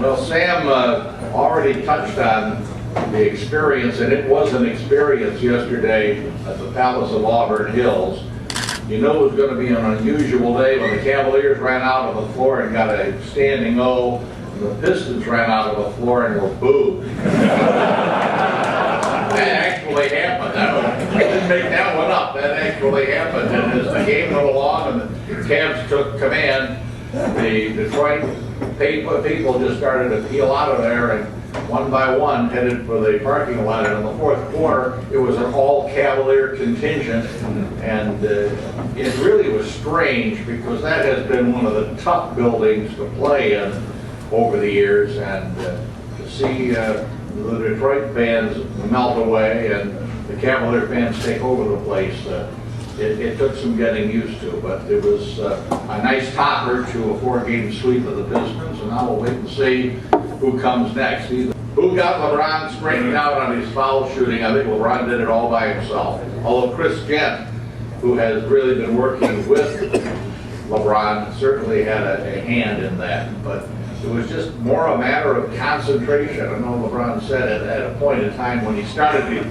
Well, Sam already touched on the experience, and it was an experience yesterday at the Palace of Auburn Hills. You know it was going to be an unusual day when the Cavaliers ran out of the floor and got a standing O, and the Pistons ran out of the floor and were booed. That actually happened. I didn't make that one up. That actually happened. And as the game went along and the Cavs took command, the Detroit people just started to peel out of there and one by one headed for the parking lot. And in the fourth quarter, it was an all-Cavalier contingent. And it really was strange because that has been one of the tough buildings to play in over the years. And to see the Detroit fans melt away and the Cavalier fans take over the place, it took some getting used to, but it was a nice topper to a 4-game sweep of the Pistons, and now we'll wait and see who comes next. Who got LeBron straightening out on his foul shooting? I think LeBron did it all by himself. Although Chris Gent, who has really been working with LeBron, certainly had a hand in that, but it was just more a matter of concentration. I know LeBron said it at a point in time when he started to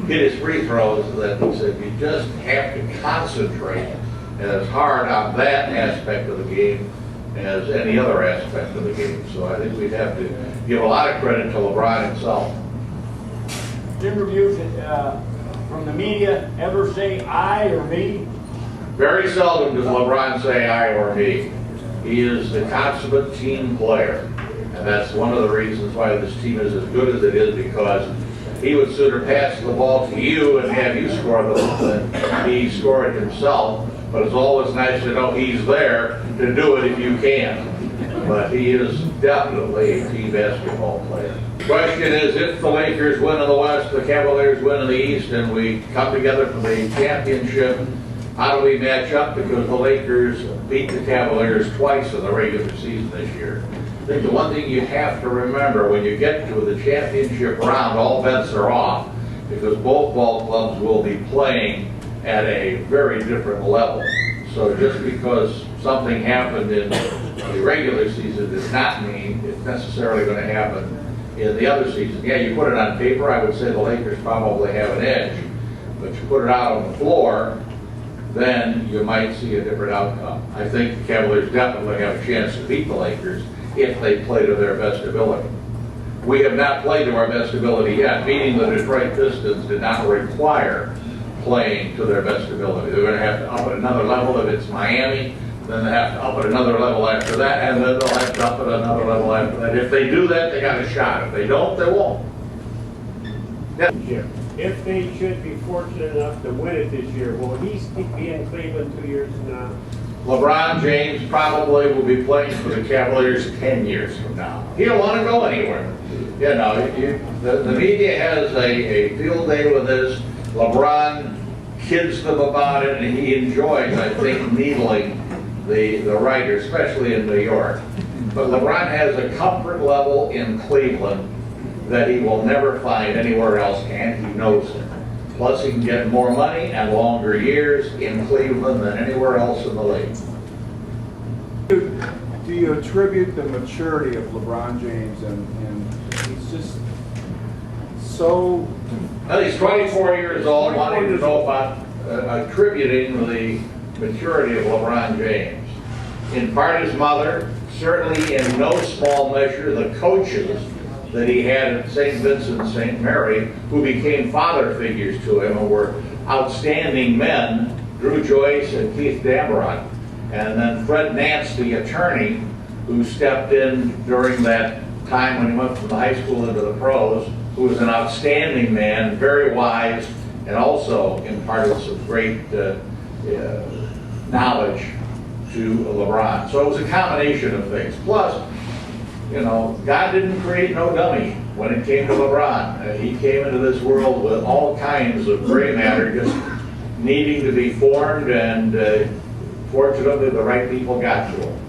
hit his free throws that he said you just have to concentrate as hard on that aspect of the game as any other aspect of the game. So I think we'd have to give a lot of credit to LeBron himself. Interviews from the media ever say I or me? Very seldom does LeBron say I or me. He is the consummate team player, and that's one of the reasons why this team is as good as it is, because he would sooner pass the ball to you and have you score than he score it himself. But it's always nice to know he's there to do it if you can. But he is definitely a team basketball player. The question is, if the Lakers win in the West, the Cavaliers win in the East, and we come together for the championship, how do we match up? Because the Lakers beat the Cavaliers twice in the regular season this year. I think the one thing you have to remember when you get to the championship round, all bets are off, because both ball clubs will be playing at a very different level. So just because something happened in the regular season does not mean it's necessarily going to happen in the other season. Yeah, you put it on paper, I would say the Lakers probably have an edge, but you put it out on the floor, then you might see a different outcome. I think the Cavaliers definitely have a chance to beat the Lakers if they play to their best ability. We have not played to our best ability yet. Beating the Detroit Pistons did not require playing to their best ability. They're going to have to up at another level if it's Miami, then they have to up at another level after that, and then they'll have to up at another level after that. If they do that, they got a shot. If they don't, they won't. Yeah. If they should be fortunate enough to win it this year, will he be in Cleveland 2 years from now? LeBron James probably will be playing for the Cavaliers 10 years from now. He don't want to go anywhere. You know, the media has a field day with this. LeBron kids them about it, and he enjoys, I think, needling the writers, especially in New York. But LeBron has a comfort level in Cleveland that he will never find anywhere else, and he knows it. Plus, he can get more money and longer years in Cleveland than anywhere else in the league. Do you attribute the maturity of LeBron James, and he's just so... Well, he's 24 years old, wanting to know about attributing the maturity of LeBron James. In part his mother, certainly in no small measure the coaches that he had at St. Vincent St. Mary, who became father figures to him and were outstanding men, Drew Joyce and Keith Dameron. And then Fred Nance, the attorney, who stepped in during that time when he went from the high school into the pros, who was an outstanding man, very wise, and also imparted some great knowledge to LeBron. So it was a combination of things. Plus, you know, God didn't create no dummy when it came to LeBron. He came into this world with all kinds of gray matter just needing to be formed, and fortunately the right people got to him.